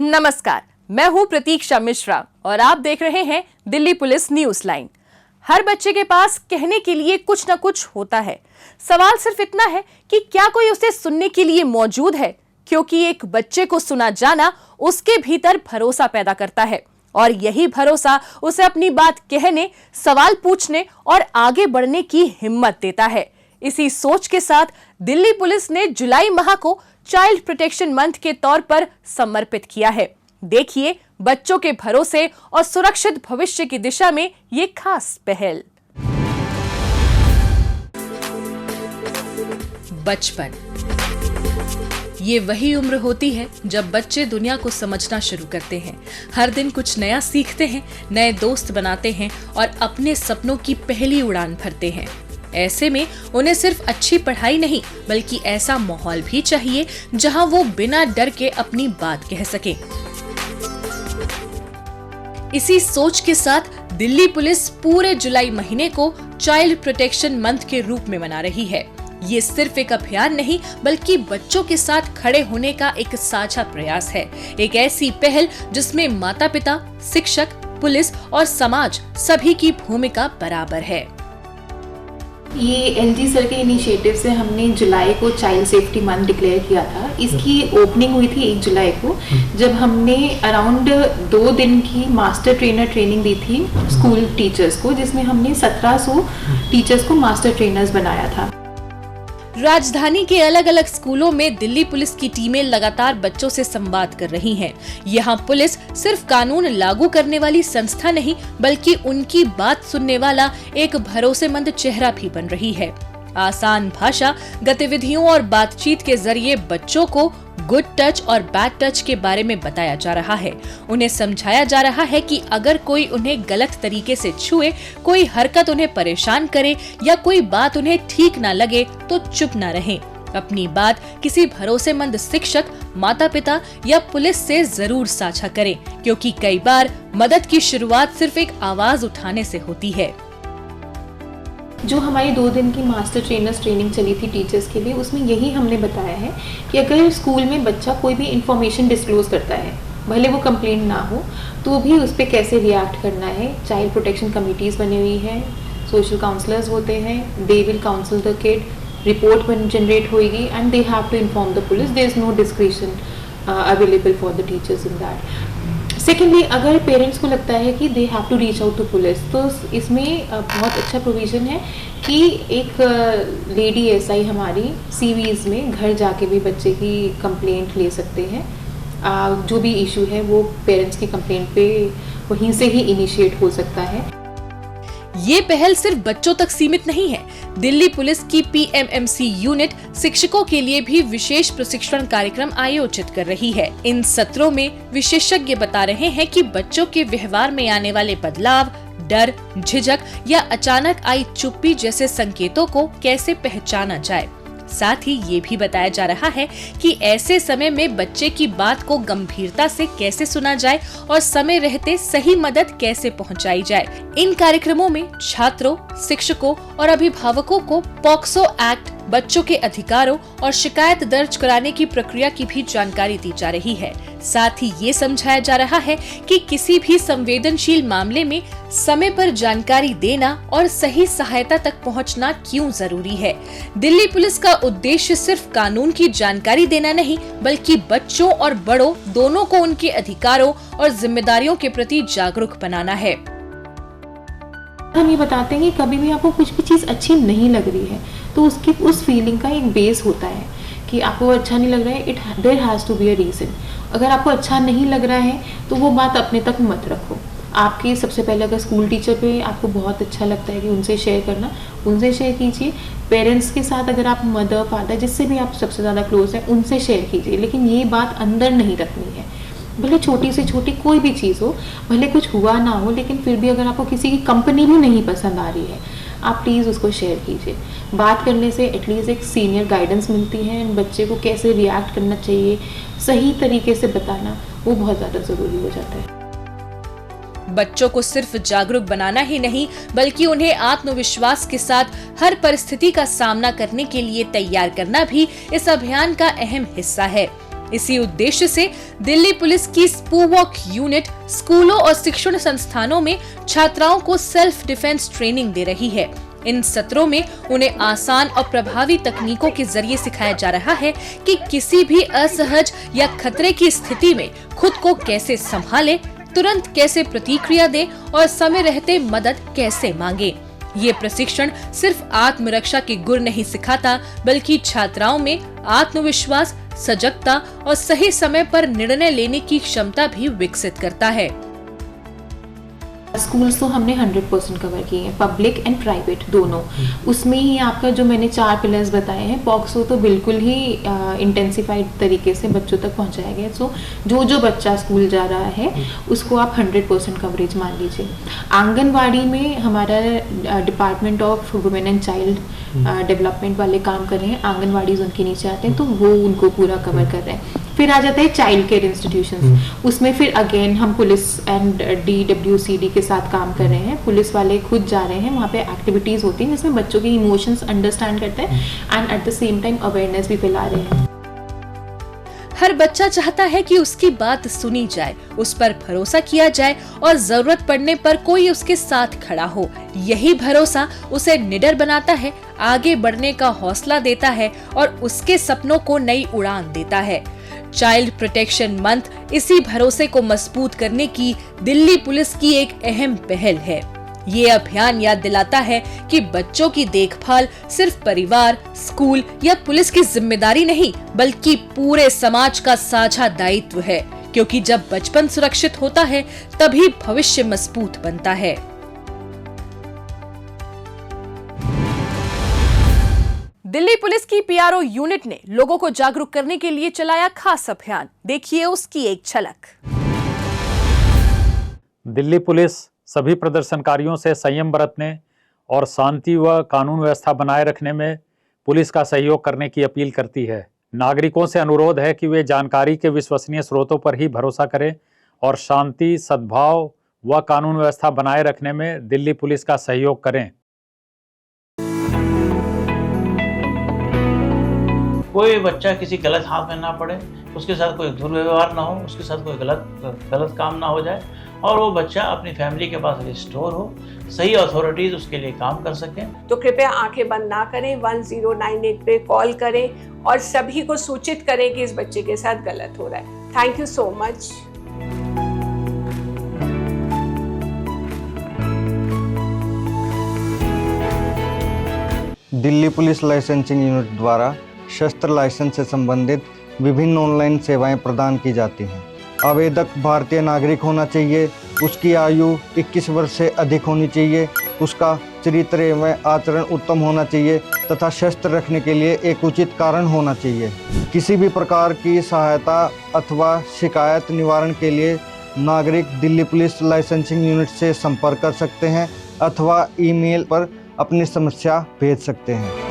नमस्कार, मैं हूं प्रतीक्षा मिश्रा और आप देख रहे हैं दिल्ली पुलिस न्यूज लाइन। हर बच्चे के पास कहने के लिए कुछ न कुछ होता है। सवाल सिर्फ इतना है कि क्या कोई उसे सुनने के लिए मौजूद है, क्योंकि एक बच्चे को सुना जाना उसके भीतर भरोसा पैदा करता है और यही भरोसा उसे अपनी बात कहने, सवाल पूछने और आगे बढ़ने की हिम्मत देता है। इसी सोच के साथ दिल्ली पुलिस ने जुलाई माह को चाइल्ड प्रोटेक्शन मंथ के तौर पर समर्पित किया है। देखिए बच्चों के भरोसे और सुरक्षित भविष्य की दिशा में ये खास पहल। बचपन ये वही उम्र होती है जब बच्चे दुनिया को समझना शुरू करते हैं। हर दिन कुछ नया सीखते हैं, नए दोस्त बनाते हैं और अपने सपनों की पहली उड़ान भरते हैं। ऐसे में उन्हें सिर्फ अच्छी पढ़ाई नहीं बल्कि ऐसा माहौल भी चाहिए जहां वो बिना डर के अपनी बात कह सकें। इसी सोच के साथ दिल्ली पुलिस पूरे जुलाई महीने को चाइल्ड प्रोटेक्शन मंथ के रूप में मना रही है। ये सिर्फ एक अभियान नहीं बल्कि बच्चों के साथ खड़े होने का एक साझा प्रयास है। एक ऐसी पहल जिसमें माता-पिता, शिक्षक, पुलिस और समाज सभी की भूमिका बराबर है। ये एलजी सर के इनिशिएटिव से हमने जुलाई को चाइल्ड सेफ्टी मंथ डिक्लेयर किया था। इसकी ओपनिंग हुई थी 1 जुलाई को, जब हमने अराउंड 2 दिन की मास्टर ट्रेनर ट्रेनिंग दी थी स्कूल टीचर्स को, जिसमें हमने 1700 टीचर्स को मास्टर ट्रेनर्स बनाया था। राजधानी के अलग अलग स्कूलों में दिल्ली पुलिस की टीमें लगातार बच्चों से संवाद कर रही हैं। यहाँ पुलिस सिर्फ कानून लागू करने वाली संस्था नहीं बल्कि उनकी बात सुनने वाला एक भरोसेमंद चेहरा भी बन रही है। आसान भाषा, गतिविधियों और बातचीत के जरिए बच्चों को गुड टच और बैड टच के बारे में बताया जा रहा है। उन्हें समझाया जा रहा है कि अगर कोई उन्हें गलत तरीके से छुए, कोई हरकत उन्हें परेशान करे या कोई बात उन्हें ठीक ना लगे तो चुप ना रहें। अपनी बात किसी भरोसेमंद शिक्षक, माता-पिता या पुलिस से जरूर साझा करें, क्योंकि कई बार मदद की शुरुआत सिर्फ एक आवाज उठाने से होती है। जो हमारी 2 दिन की मास्टर ट्रेनर्स ट्रेनिंग चली थी टीचर्स के लिए, उसमें यही हमने बताया है कि अगर स्कूल में बच्चा कोई भी इंफॉर्मेशन डिस्क्लोज करता है, भले वो कंप्लेंट ना हो, तो भी उस पर कैसे रिएक्ट करना है। चाइल्ड प्रोटेक्शन कमिटीज़ बनी हुई है, सोशल काउंसलर्स होते हैं, they will counsel the kid, report generate होगी and they have to inform the police. There is no discretion available for the teachers in that. Secondly, अगर parents को लगता है कि they have to reach out to police, तो इसमें बहुत अच्छा प्रोविज़न है कि एक लेडी एसआई हमारी सीवीज़ में घर जाके भी बच्चे की कंप्लेंट ले सकते हैं। जो भी इशू है वो पेरेंट्स की कंप्लेंट पे वहीं से ही इनिशिएट हो सकता है। ये पहल सिर्फ बच्चों तक सीमित नहीं है। दिल्ली पुलिस की पीएमएमसी यूनिट शिक्षकों के लिए भी विशेष प्रशिक्षण कार्यक्रम आयोजित कर रही है। इन सत्रों में विशेषज्ञ बता रहे हैं कि बच्चों के व्यवहार में आने वाले बदलाव, डर, झिझक या अचानक आई चुप्पी जैसे संकेतों को कैसे पहचाना जाए। साथ ही ये भी बताया जा रहा है कि ऐसे समय में बच्चे की बात को गंभीरता से कैसे सुना जाए और समय रहते सही मदद कैसे पहुंचाई जाए। इन कार्यक्रमों में छात्रों, शिक्षकों और अभिभावकों को पॉक्सो एक्ट, बच्चों के अधिकारों और शिकायत दर्ज कराने की प्रक्रिया की भी जानकारी दी जा रही है। साथ ही ये समझाया जा रहा है कि किसी भी संवेदनशील मामले में समय पर जानकारी देना और सही सहायता तक पहुंचना क्यों जरूरी है। दिल्ली पुलिस का उद्देश्य सिर्फ कानून की जानकारी देना नहीं बल्कि बच्चों और बड़ों दोनों को उनके अधिकारों और जिम्मेदारियों के प्रति जागरूक बनाना है। हम ये बताते हैं कि कभी भी आपको कुछ भी चीज़ अच्छी नहीं लग रही है तो उसकी उस फीलिंग का एक बेस होता है कि आपको अच्छा नहीं लग रहा है, there has to be a reason. अगर आपको अच्छा नहीं लग रहा है तो वो बात अपने तक मत रखो। आपके सबसे पहले अगर स्कूल टीचर पे आपको बहुत अच्छा लगता है कि उनसे शेयर करना, उनसे शेयर कीजिए। पेरेंट्स के साथ अगर आप मदर, फादर, जिससे भी आप सबसे ज़्यादा क्लोज हैं, उनसे शेयर कीजिए। लेकिन ये बात अंदर नहीं रखनी है। भले छोटी से छोटी कोई भी चीज़ हो, भले कुछ हुआ ना हो, लेकिन फिर भी अगर आपको किसी की कंपनी भी नहीं पसंद आ रही है, आप प्लीज़ उसको शेयर कीजिए। बात करने से एटलीस्ट एक सीनियर गाइडेंस मिलती है। बच्चे को कैसे रिएक्ट करना चाहिए, सही तरीके से बताना, वो बहुत ज़्यादा ज़रूरी हो जाता है। बच्चों को सिर्फ जागरूक बनाना ही नहीं बल्कि उन्हें आत्मविश्वास के साथ हर परिस्थिति का सामना करने के लिए तैयार करना भी इस अभियान का अहम हिस्सा है। इसी उद्देश्य से दिल्ली पुलिस की स्पूवॉक यूनिट स्कूलों और शिक्षण संस्थानों में छात्राओं को सेल्फ डिफेंस ट्रेनिंग दे रही है। इन सत्रों में उन्हें आसान और प्रभावी तकनीकों के जरिए सिखाया जा रहा है कि किसी भी असहज या खतरे की स्थिति में खुद को कैसे संभाले, तुरंत कैसे प्रतिक्रिया दे और समय रहते मदद कैसे मांगे। ये प्रशिक्षण सिर्फ आत्मरक्षा के गुण नहीं सिखाता, बल्कि छात्राओं में आत्मविश्वास, सजगता और सही समय पर निर्णय लेने की क्षमता भी विकसित करता है। स्कूल्स तो हमने 100% कवर किए हैं, पब्लिक एंड प्राइवेट दोनों। उसमें ही आपका जो मैंने 4 पिलर्स बताए हैं, पॉक्सो तो बिल्कुल ही इंटेंसिफाइड तरीके से बच्चों तक पहुंचाया गया। सो जो बच्चा स्कूल जा रहा है उसको आप 100% कवरेज मान लीजिए। आंगनवाड़ी में हमारा department of women and child development वाले काम कर रहे हैं, आंगनवाड़ीज उनके नीचे आते हैं तो वो उनको पूरा कवर कर रहे हैं। फिर आ जाता है चाइल्ड केयर इंस्टीट्यूशंस, उसमें फिर अगेन हम पुलिस एंड DWCD के साथ काम कर रहे हैं। पुलिस वाले खुद जा रहे हैं, वहाँ पे एक्टिविटीज होती हैं जिसमें बच्चों के इमोशंस अंडरस्टैंड करते हैं and at the same time awareness भी फैला रहे हैं। हर बच्चा चाहता है कि उसकी बात सुनी जाए, उस पर भरोसा किया जाए और जरूरत पड़ने पर कोई उसके साथ खड़ा हो। यही भरोसा उसे निडर बनाता है, आगे बढ़ने का हौसला देता है और उसके सपनों को नई उड़ान देता है। चाइल्ड प्रोटेक्शन मंथ इसी भरोसे को मजबूत करने की दिल्ली पुलिस की एक अहम पहल है। ये अभियान याद दिलाता है कि बच्चों की देखभाल सिर्फ परिवार, स्कूल या पुलिस की जिम्मेदारी नहीं, बल्कि पूरे समाज का साझा दायित्व है, क्योंकि जब बचपन सुरक्षित होता है तभी भविष्य मजबूत बनता है। दिल्ली पुलिस की PRO यूनिट ने लोगों को जागरूक करने के लिए चलाया खास अभियान। देखिए उसकी एक झलक। दिल्ली पुलिस सभी प्रदर्शनकारियों से संयम बरतने और शांति व कानून व्यवस्था बनाए रखने में पुलिस का सहयोग करने की अपील करती है। नागरिकों से अनुरोध है कि वे जानकारी के विश्वसनीय स्रोतों पर ही भरोसा करें और शांति, सद्भाव व कानून व्यवस्था बनाए रखने में दिल्ली पुलिस का सहयोग करें। कोई बच्चा किसी गलत हाथ में ना पड़े, उसके साथ कोई दुर्व्यवहार ना हो, उसके साथ कोई गलत काम ना हो जाए और वो बच्चा अपनी फैमिली के पास रिस्टोर हो, सही अथॉरिटीज उसके लिए काम कर सकें। तो कृपया आंखें बंद ना करें, 1098 पे कॉल करें और सभी को सूचित करें कि इस बच्चे के साथ गलत हो रहा है। Thank you so much. Delhi police licensing unit द्वारा शस्त्र लाइसेंस से संबंधित विभिन्न ऑनलाइन सेवाएं प्रदान की जाती हैं। आवेदक भारतीय नागरिक होना चाहिए, उसकी आयु 21 वर्ष से अधिक होनी चाहिए, उसका चरित्र एवं आचरण उत्तम होना चाहिए तथा शस्त्र रखने के लिए एक उचित कारण होना चाहिए। किसी भी प्रकार की सहायता अथवा शिकायत निवारण के लिए नागरिक दिल्ली पुलिस लाइसेंसिंग यूनिट से संपर्क कर सकते हैं अथवा ईमेल पर अपनी समस्या भेज सकते हैं।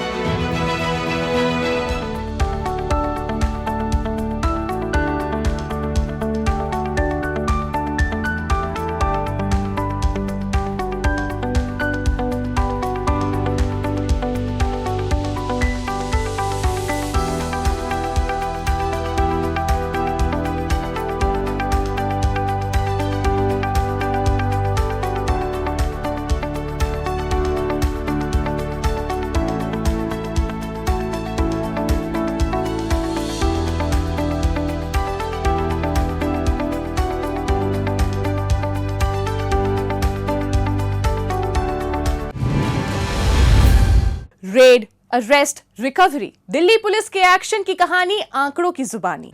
Red, arrest, recovery, Delhi police के एक्शन की कहानी आंकड़ों की जुबानी।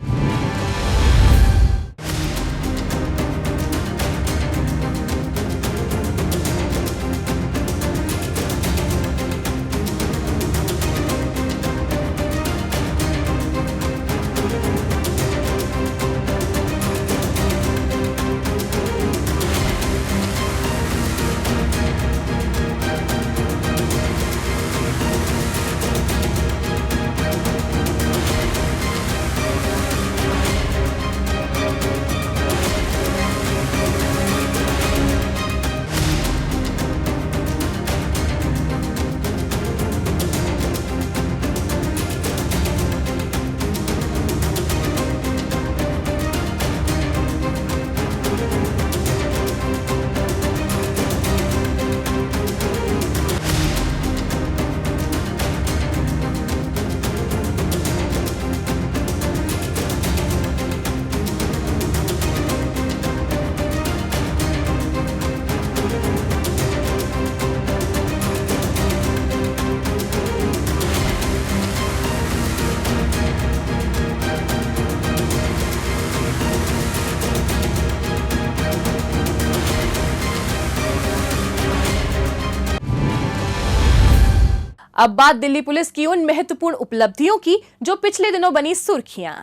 अब बात दिल्ली पुलिस की उन महत्वपूर्ण उपलब्धियों की जो पिछले दिनों बनी सुर्खियां।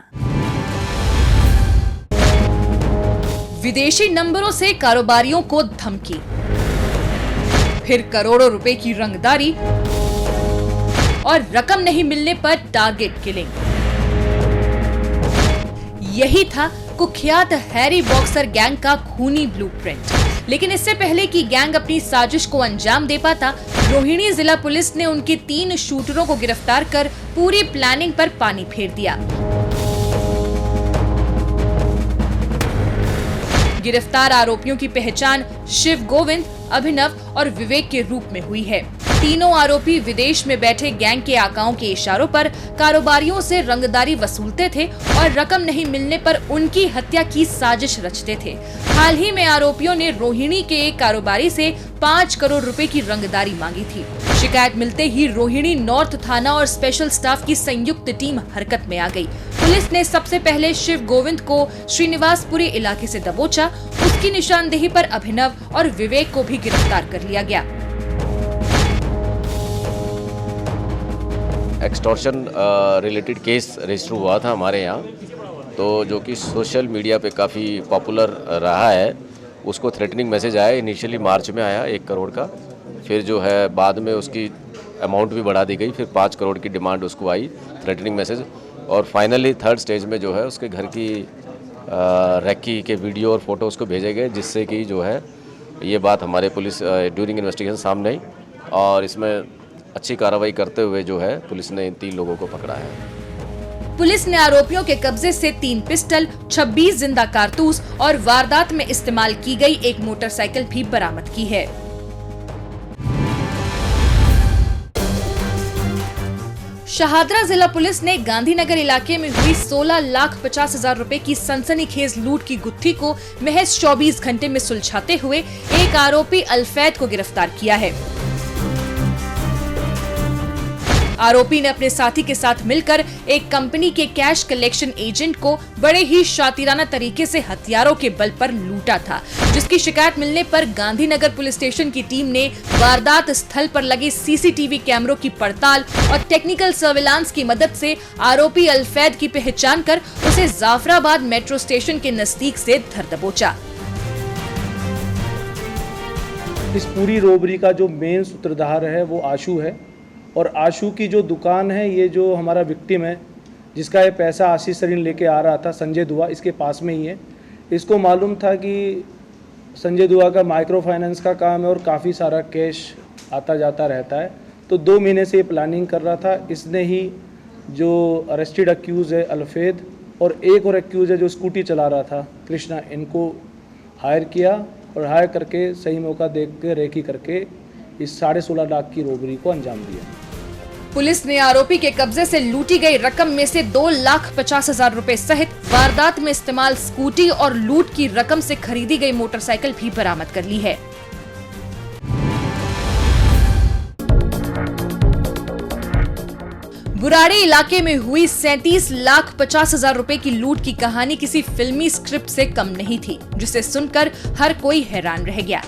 विदेशी नंबरों से कारोबारियों को धमकी, फिर करोड़ों रुपए की रंगदारी और रकम नहीं मिलने पर टारगेट किलिंग। यही था कुख्यात हैरी बॉक्सर गैंग का खूनी ब्लूप्रिंट। लेकिन इससे पहले कि गैंग अपनी साजिश को अंजाम दे पाता, रोहिणी जिला पुलिस ने उनके 3 शूटरों को गिरफ्तार कर पूरी प्लानिंग पर पानी फेर दिया। गिरफ्तार आरोपियों की पहचान शिव गोविंद, अभिनव और विवेक के रूप में हुई है। तीनों आरोपी विदेश में बैठे गैंग के आकाओं के इशारों पर कारोबारियों से रंगदारी वसूलते थे और रकम नहीं मिलने पर उनकी हत्या की साजिश रचते थे। हाल ही में आरोपियों ने रोहिणी के एक कारोबारी से 5 करोड़ रुपए की रंगदारी मांगी थी। शिकायत मिलते ही रोहिणी नॉर्थ थाना और स्पेशल स्टाफ की संयुक्त टीम हरकत में आ गई। पुलिस ने सबसे पहले शिव गोविंद को श्रीनिवासपुरी इलाके से दबोचा। उसकी निशानदेही पर अभिनव और विवेक को भी गिरफ्तार कर लिया गया। एक्सटॉर्शन रिलेटेड केस रजिस्टर हुआ था हमारे यहाँ, तो जो कि सोशल मीडिया पे काफ़ी पॉपुलर रहा है। उसको थ्रेटनिंग मैसेज आया, इनिशियली मार्च में आया 1 करोड़ का, फिर जो है बाद में उसकी अमाउंट भी बढ़ा दी गई, फिर 5 करोड़ की डिमांड उसको आई थ्रेटनिंग मैसेज, और फाइनली 3rd स्टेज में जो है उसके घर की रेकी के वीडियो और फोटो उसको भेजे गए, जिससे कि जो है ये बात हमारे पुलिस ड्यूरिंग इन्वेस्टिगेशन सामने आई और इसमें अच्छी कार्रवाई करते हुए जो है पुलिस ने इन 3 लोगों को पकड़ा है। पुलिस ने आरोपियों के कब्जे से 3 पिस्टल, 26 जिंदा कारतूस और वारदात में इस्तेमाल की गई एक मोटरसाइकिल भी बरामद की है। शाहदरा जिला पुलिस ने गांधीनगर इलाके में हुई 16,50,000 रुपए की सनसनीखेज लूट की गुत्थी को महज 24 घंटे में सुलझाते हुए एक आरोपी अल्फैद को गिरफ्तार किया है। आरोपी ने अपने साथी के साथ मिलकर एक कंपनी के कैश कलेक्शन एजेंट को बड़े ही शातिराना तरीके से हथियारों के बल पर लूटा था, जिसकी शिकायत मिलने पर गांधीनगर पुलिस स्टेशन की टीम ने वारदात स्थल पर लगे सीसीटीवी कैमरों की पड़ताल और टेक्निकल सर्विलांस की मदद से आरोपी अल्फैद की पहचान कर उसे जाफराबाद मेट्रो स्टेशन के नजदीक से धर दबोचा। इस पूरी रोबरी का जो मेन सूत्रधार है वो आशु है, और आशु की जो दुकान है, ये जो हमारा विक्टिम है जिसका ये पैसा आशीष सरीन लेके आ रहा था, संजय दुआ, इसके पास में ही है। इसको मालूम था कि संजय दुआ का माइक्रो फाइनेंस का काम है और काफ़ी सारा कैश आता जाता रहता है, तो 2 महीने से ये प्लानिंग कर रहा था। इसने ही जो अरेस्टेड अक्यूज़ है अल्फैद और एक और अक्यूज़ है जो स्कूटी चला रहा था कृष्णा, इनको हायर किया और हायर करके सही मौका देख के रेकी करके इस 16.5 लाख की रोबरी को अंजाम दिया। पुलिस ने आरोपी के कब्जे से लूटी गई रकम में से 2,50,000 रुपए सहित वारदात में इस्तेमाल स्कूटी और लूट की रकम से खरीदी गई मोटरसाइकिल भी बरामद कर ली है। बुराड़ी इलाके में हुई 37,50,000 रुपए की लूट की कहानी किसी फिल्मी स्क्रिप्ट से कम नहीं थी, जिसे सुनकर हर कोई हैरान रह गया।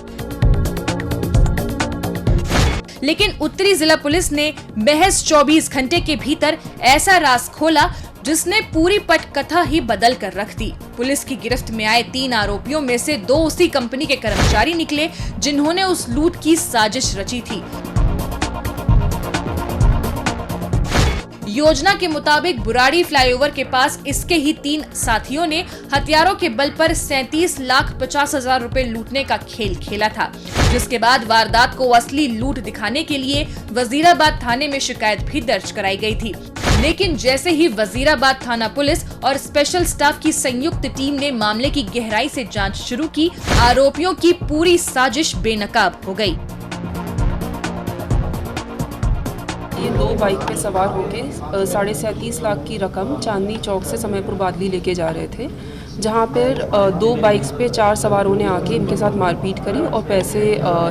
लेकिन उत्तरी जिला पुलिस ने महज 24 घंटे के भीतर ऐसा राज खोला जिसने पूरी पटकथा ही बदल कर रख दी। पुलिस की गिरफ्त में आए 3 आरोपियों में से 2 उसी कंपनी के कर्मचारी निकले जिन्होंने उस लूट की साजिश रची थी। योजना के मुताबिक बुराड़ी फ्लाईओवर के पास इसके ही 3 साथियों ने हथियारों के बल पर 37,50,000 रुपए लूटने का खेल खेला था, जिसके बाद वारदात को असली लूट दिखाने के लिए वजीराबाद थाने में शिकायत भी दर्ज कराई गई थी। लेकिन जैसे ही वजीराबाद थाना पुलिस और स्पेशल स्टाफ की संयुक्त टीम ने मामले की गहराई से जांच शुरू की, आरोपियों की पूरी साजिश बेनकाब हो गई। ये 2 बाइक पे सवार होके 37.5 लाख की रकम चांदनी चौक से समयपुर बादली लेके जा रहे थे, जहाँ पर 2 बाइक्स पे 4 सवारों ने आके इनके साथ मारपीट करी और पैसे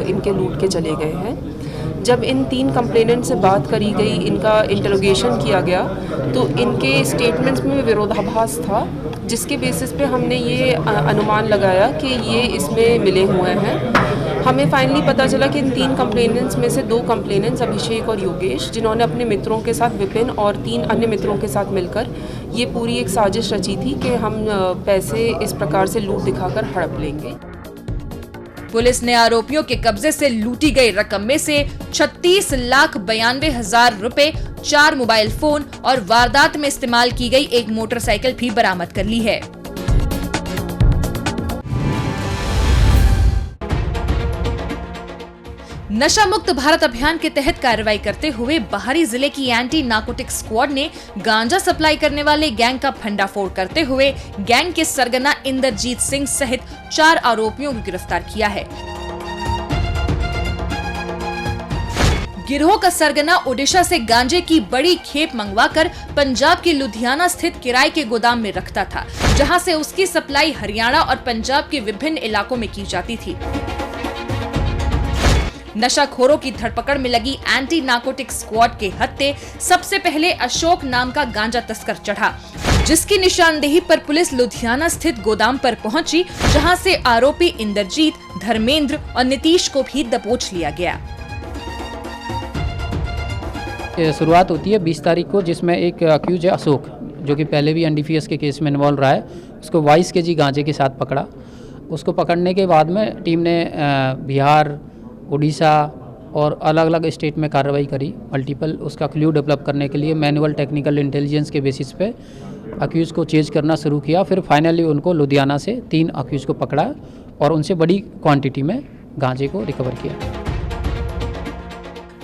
इनके लूट के चले गए हैं। जब इन 3 कंप्लेनेंट से बात करी गई, इनका इंटरोगेशन किया गया, तो इनके स्टेटमेंट्स में विरोधाभास था, जिसके बेसिस पे हमने ये अनुमान लगाया कि ये इसमें मिले हुए हैं। हमें फाइनली पता चला कि इन 3 कंप्लेनेंट्स में से 2 कंप्लेनेंट्स अभिषेक और योगेश, जिन्होंने अपने मित्रों के साथ विपिन और 3 अन्य मित्रों के साथ मिलकर ये पूरी एक साजिश रची थी कि हम पैसे इस प्रकार से लूट दिखाकर हड़प लेंगे। पुलिस ने आरोपियों के कब्जे से लूटी गई रकम में से 36,92,000 रुपए, 4 मोबाइल फोन और वारदात में इस्तेमाल की गई एक मोटरसाइकिल भी बरामद कर ली है। नशा मुक्त भारत अभियान के तहत कार्रवाई करते हुए बाहरी जिले की एंटी नार्कोटिक स्क्वाड ने गांजा सप्लाई करने वाले गैंग का भंडाफोड़ करते हुए गैंग के सरगना इंद्रजीत सिंह सहित 4 आरोपियों को गिरफ्तार किया है। गिरोह का सरगना ओडिशा से गांजे की बड़ी खेप मंगवाकर पंजाब के लुधियाना स्थित किराए के गोदाम में रखता था, जहां से उसकी सप्लाई हरियाणा और पंजाब के विभिन्न इलाकों में की जाती थी। नशाखोरों की धरपकड़ में लगी एंटी नार्कोटिक स्क्वाड के हत्थे सबसे पहले अशोक नाम का गांजा तस्कर चढ़ा, जिसकी निशानदेही पर पुलिस लुधियाना स्थित गोदाम पर पहुंची, जहां से आरोपी इंद्रजीत, धर्मेंद्र और नीतीश को भी दबोच लिया गया। शुरुआत होती है 20 तारीख को, जिसमें एक अक्यूज है अशोक, जो कि पहले भी एनडीपीएस के केस में इन्वॉल्व रहा है। उसको 22 kg गांजे के साथ पकड़ा। उसको पकड़ने के बाद में टीम ने बिहार, उड़ीसा और अलग अलग स्टेट में कार्रवाई करी। मल्टीपल उसका क्लू डेवलप करने के लिए मैनुअल टेक्निकल इंटेलिजेंस के बेसिस पे अक्यूज़ को चेज करना शुरू किया। फिर फाइनली उनको लुधियाना से 3 अक्यूज़ को पकड़ा और उनसे बड़ी क्वांटिटी में गांजे को रिकवर किया।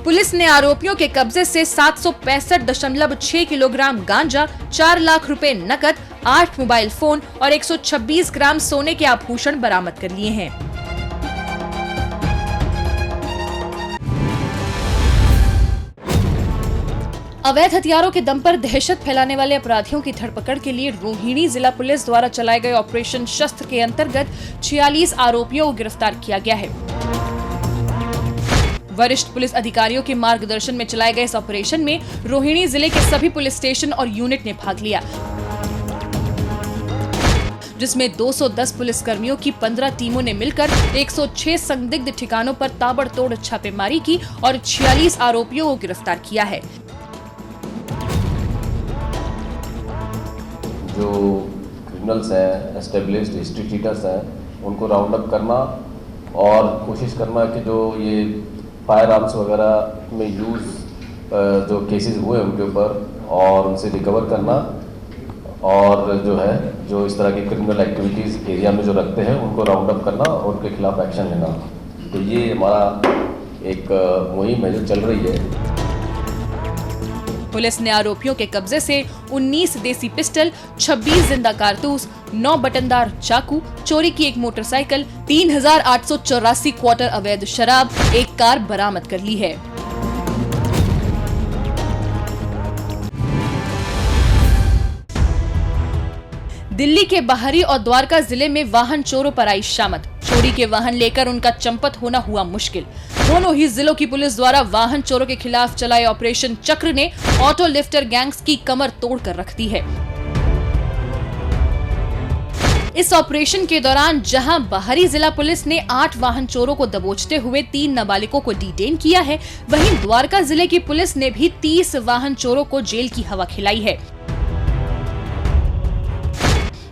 पुलिस ने आरोपियों के कब्जे से 765.6 किलोग्राम गांजा, 4 लाख रुपए नकद, 8 मोबाइल फोन और 126 ग्राम सोने के आभूषण बरामद कर लिए हैं। अवैध हथियारों के दम पर दहशत फैलाने वाले अपराधियों की धरपकड़ के लिए रोहिणी जिला पुलिस द्वारा चलाए गए ऑपरेशन शस्त्र के अंतर्गत 46 आरोपियों को गिरफ्तार किया गया है। वरिष्ठ पुलिस अधिकारियों के मार्गदर्शन में चलाए गए इस ऑपरेशन में रोहिणी जिले के सभी पुलिस स्टेशन और यूनिट ने भाग लिया, जिसमें 210 पुलिसकर्मियों की 15 टीमों ने मिलकर 106 संदिग्ध ठिकानों पर ताबड़तोड़ छापेमारी की और 46 आरोपियों को गिरफ्तार किया है। जो क्रिमिनल्स हैं, एस्टेब्लिश्ड हिस्ट्री चीटर्स हैं, उनको राउंड अप करना और कोशिश करना कि जो ये फायर आर्म्स वगैरह में यूज़ जो केसेस हुए उनके ऊपर और उनसे रिकवर करना, और जो है जो इस तरह की क्रिमिनल एक्टिविटीज़ एरिया में जो रखते हैं उनको राउंड अप करना और उनके खिलाफ एक्शन लेना। तो ये हमारा एक मुहिम है जो चल रही है। पुलिस ने आरोपियों के कब्जे से 19 देसी पिस्टल, 26 जिंदा कारतूस, 9 बटनदार चाकू, चोरी की एक मोटरसाइकिल, 3,884 क्वार्टर अवैध शराब, एक कार बरामद कर ली है। दिल्ली के बाहरी और द्वारका जिले में वाहन चोरों पर आई शामत। चोरी के वाहन लेकर उनका चंपत होना हुआ मुश्किल। दोनों ही जिलों की पुलिस द्वारा वाहन चोरों के खिलाफ चलाए ऑपरेशन चक्र ने ऑटो लिफ्टर गैंग्स की कमर तोड़ कर रख दी है। इस ऑपरेशन के दौरान जहां बाहरी जिला पुलिस ने 8 वाहन चोरों को दबोचते हुए 3 नाबालिगों को डिटेन किया है, वहीं द्वारका जिले की पुलिस ने भी 30 वाहन चोरों को जेल की हवा खिलाई है।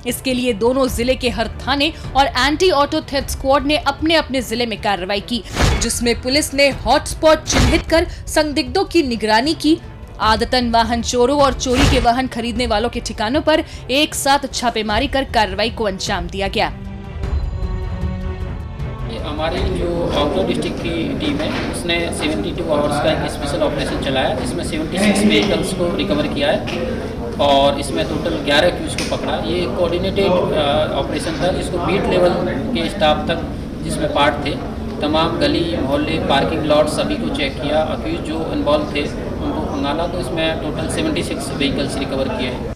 इसके लिए दोनों जिले के हर थाने और एंटी ऑटो थेफ्ट स्क्वाड ने अपने अपने जिले में कार्रवाई की, जिसमें पुलिस ने हॉटस्पॉट चिन्हित कर संदिग्धों की निगरानी की। आदतन वाहन चोरों और चोरी के वाहन खरीदने वालों के ठिकानों पर एक साथ छापेमारी कर कार्रवाई को अंजाम दिया गया। हमारी जो आउटर डिस्ट्रिक्ट की टीम है उसने 72 आवर्स का एक स्पेशल ऑपरेशन चलाया, जिसमें 76 व्हीकल्स को रिकवर किया है और इसमें टोटल 11 अक्यूज़ को पकड़ा। ये कोऑर्डिनेटेड ऑपरेशन था, जिसको बीट लेवल के स्टाफ तक जिसमें पार्ट थे, तमाम गली मोहल्ले पार्किंग लॉट सभी को चेक किया। अक्यूज़ जो इन्वॉल्व थे उनको खंगाला, तो इसमें टोटल 76 व्हीकल्स रिकवर किए हैं।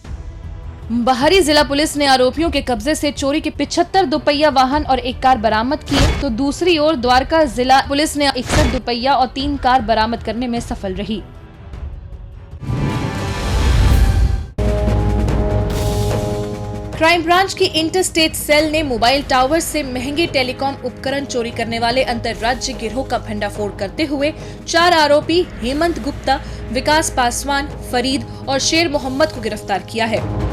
बाहरी जिला पुलिस ने आरोपियों के कब्जे से चोरी के 75 दोपहिया वाहन और एक कार बरामद किए, तो दूसरी ओर द्वारका जिला पुलिस ने 61 दोपहिया और 3 कार बरामद करने में सफल रही। क्राइम ब्रांच की इंटरस्टेट सेल ने मोबाइल टावर से महंगे टेलीकॉम उपकरण चोरी करने वाले अंतर्राज्य गिरोह का भंडाफोड़ करते हुए 4 आरोपी हेमंत गुप्ता, विकास पासवान, फरीद और शेर मोहम्मद को गिरफ्तार किया है।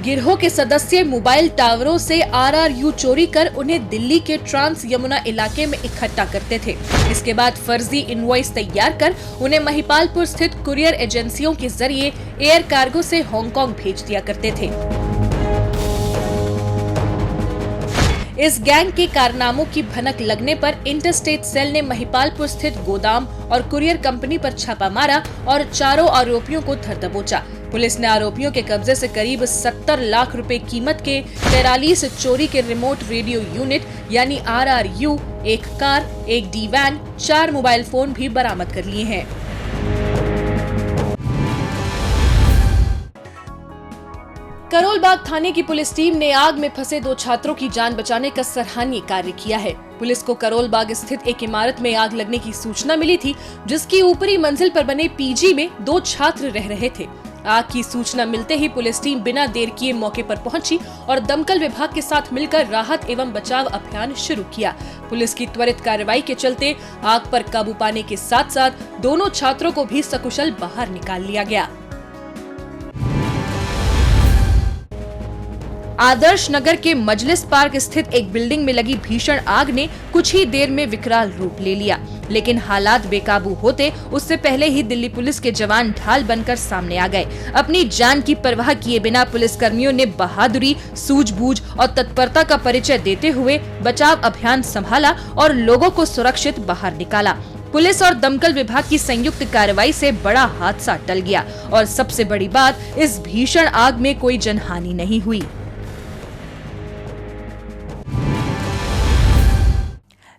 गिरोह के सदस्य मोबाइल टावरों से RRU चोरी कर उन्हें दिल्ली के ट्रांस यमुना इलाके में इकट्ठा करते थे। इसके बाद फर्जी इनवॉइस तैयार कर उन्हें महिपालपुर स्थित कुरियर एजेंसियों के जरिए एयर कार्गो से हांगकांग भेज दिया करते थे। इस गैंग के कारनामों की भनक लगने पर इंटरस्टेट सेल ने महिपालपुर स्थित गोदाम और कुरियर कंपनी पर छापा मारा और चारों आरोपियों को धर दबोचा। पुलिस ने आरोपियों के कब्जे से करीब 70 लाख रुपए कीमत के 43 चोरी के रिमोट रेडियो यूनिट यानी RRU, एक कार, एक डी वैन, 4 मोबाइल फोन भी बरामद कर लिए हैं। करोलबाग थाने की पुलिस टीम ने आग में फंसे 2 छात्रों की जान बचाने का सराहनीय कार्य किया है। पुलिस को करोलबाग स्थित एक इमारत में आग लगने की सूचना मिली थी, जिसकी ऊपरी मंजिल पर बने PG में 2 छात्र रह रहे थे। आग की सूचना मिलते ही पुलिस टीम बिना देर किए मौके पर पहुंची और दमकल विभाग के साथ मिलकर राहत एवं बचाव अभियान शुरू किया। पुलिस की त्वरित कार्रवाई के चलते आग पर काबू पाने के साथ साथ दोनों छात्रों को भी सकुशल बाहर निकाल लिया गया। आदर्श नगर के मजलिस पार्क स्थित एक बिल्डिंग में लगी भीषण आग ने कुछ ही देर में विकराल रूप ले लिया, लेकिन हालात बेकाबू होते उससे पहले ही दिल्ली पुलिस के जवान ढाल बनकर सामने आ गए। अपनी जान की परवाह किए बिना पुलिस कर्मियों ने बहादुरी, सूझबूझ और तत्परता का परिचय देते हुए बचाव अभियान संभाला और लोगों को सुरक्षित बाहर निकाला। पुलिस और दमकल विभाग की संयुक्त कार्रवाई से बड़ा हादसा टल गया और सबसे बड़ी बात, इस भीषण आग में कोई जनहानि नहीं हुई।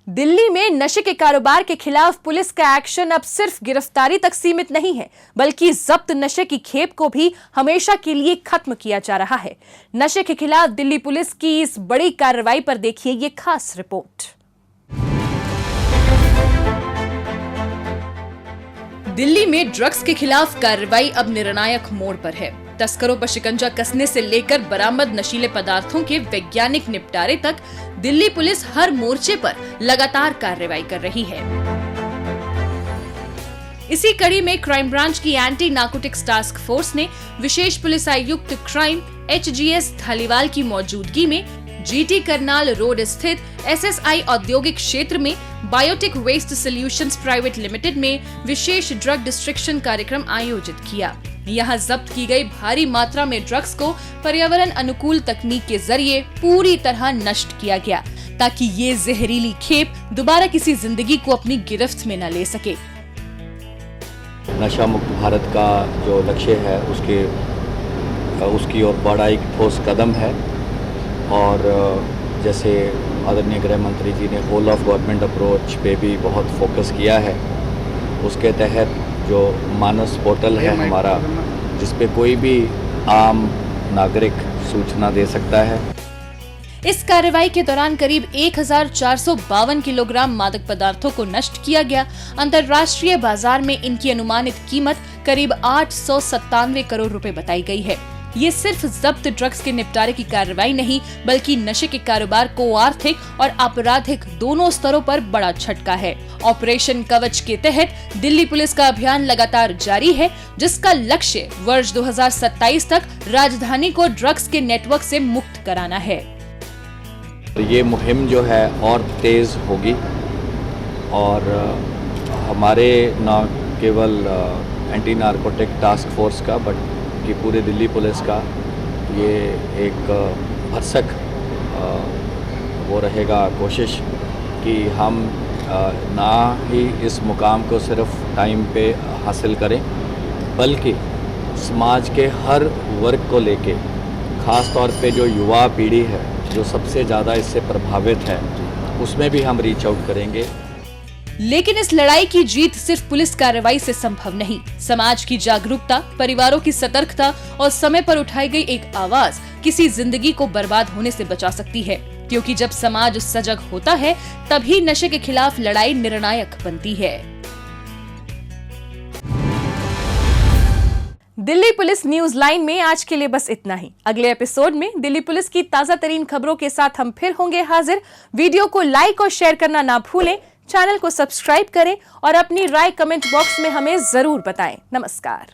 दिल्ली में नशे के कारोबार के खिलाफ पुलिस का एक्शन अब सिर्फ गिरफ्तारी तक सीमित नहीं है, बल्कि जब्त नशे की खेप को भी हमेशा के लिए खत्म किया जा रहा है। नशे के खिलाफ दिल्ली पुलिस की इस बड़ी कार्रवाई पर देखिए ये खास रिपोर्ट। दिल्ली में ड्रग्स के खिलाफ कार्रवाई अब निर्णायक मोड़ पर है। तस्करों पर शिकंजा कसने से लेकर बरामद नशीले पदार्थों के वैज्ञानिक निपटारे तक दिल्ली पुलिस हर मोर्चे पर लगातार कार्रवाई कर रही है। इसी कड़ी में क्राइम ब्रांच की एंटी नार्कोटिक्स टास्क फोर्स ने विशेष पुलिस आयुक्त क्राइम HGS धालीवाल की मौजूदगी में GT करनाल रोड स्थित SSI औद्योगिक क्षेत्र में biotic waste solutions private limited में विशेष ड्रग डिस्ट्रिक्शन कार्यक्रम आयोजित किया। यहाँ जब्त की गई भारी मात्रा में ड्रग्स को पर्यावरण अनुकूल तकनीक के जरिए पूरी तरह नष्ट किया गया, ताकि ये जहरीली खेप दोबारा किसी जिंदगी को अपनी गिरफ्त में न ले सके। नशा मुक्त भारत का जो लक्ष्य है उसकी ओर बड़ा एक ठोस कदम है और जैसे आदरणीय गृह मंत्री जी ने होल ऑफ गवर्नमेंट अप्रोच पे भी बहुत फोकस किया है, उसके तहत जो मानस पोर्टल है हमारा, जिस पे कोई भी आम नागरिक सूचना दे सकता है। इस कार्रवाई के दौरान करीब 1452 किलोग्राम मादक पदार्थों को नष्ट किया गया। अंतर्राष्ट्रीय बाजार में इनकी अनुमानित कीमत करीब 897 करोड़ रुपए बताई गई है। ये सिर्फ जब्त ड्रग्स के निपटारे की कार्रवाई नहीं, बल्कि नशे के कारोबार को आर्थिक और आपराधिक दोनों स्तरों पर बड़ा झटका है। ऑपरेशन कवच के तहत दिल्ली पुलिस का अभियान लगातार जारी है, जिसका लक्ष्य वर्ष 2027 तक राजधानी को ड्रग्स के नेटवर्क से मुक्त कराना है। ये मुहिम जो है और तेज होगी और हमारे न केवल एंटी नार्कोटिक टास्क फोर्स का कि पूरे दिल्ली पुलिस का ये एक भरसक वो रहेगा कोशिश कि हम ना ही इस मुकाम को सिर्फ टाइम पे हासिल करें, बल्कि समाज के हर वर्ग को लेके, ख़ास तौर पे जो युवा पीढ़ी है जो सबसे ज़्यादा इससे प्रभावित है, उसमें भी हम रीच आउट करेंगे। लेकिन इस लड़ाई की जीत सिर्फ पुलिस कार्रवाई से संभव नहीं। समाज की जागरूकता, परिवारों की सतर्कता और समय पर उठाई गई एक आवाज किसी जिंदगी को बर्बाद होने से बचा सकती है, क्योंकि जब समाज सजग होता है तभी नशे के खिलाफ लड़ाई निर्णायक बनती है। दिल्ली पुलिस न्यूज लाइन में आज के लिए बस इतना ही। अगले एपिसोड में दिल्ली पुलिस की ताजा तरीन खबरों के साथ हम फिर होंगे हाजिर। वीडियो को लाइक और शेयर करना ना भूलें, चैनल को सब्सक्राइब करें और अपनी राय कमेंट बॉक्स में हमें जरूर बताएं। नमस्कार।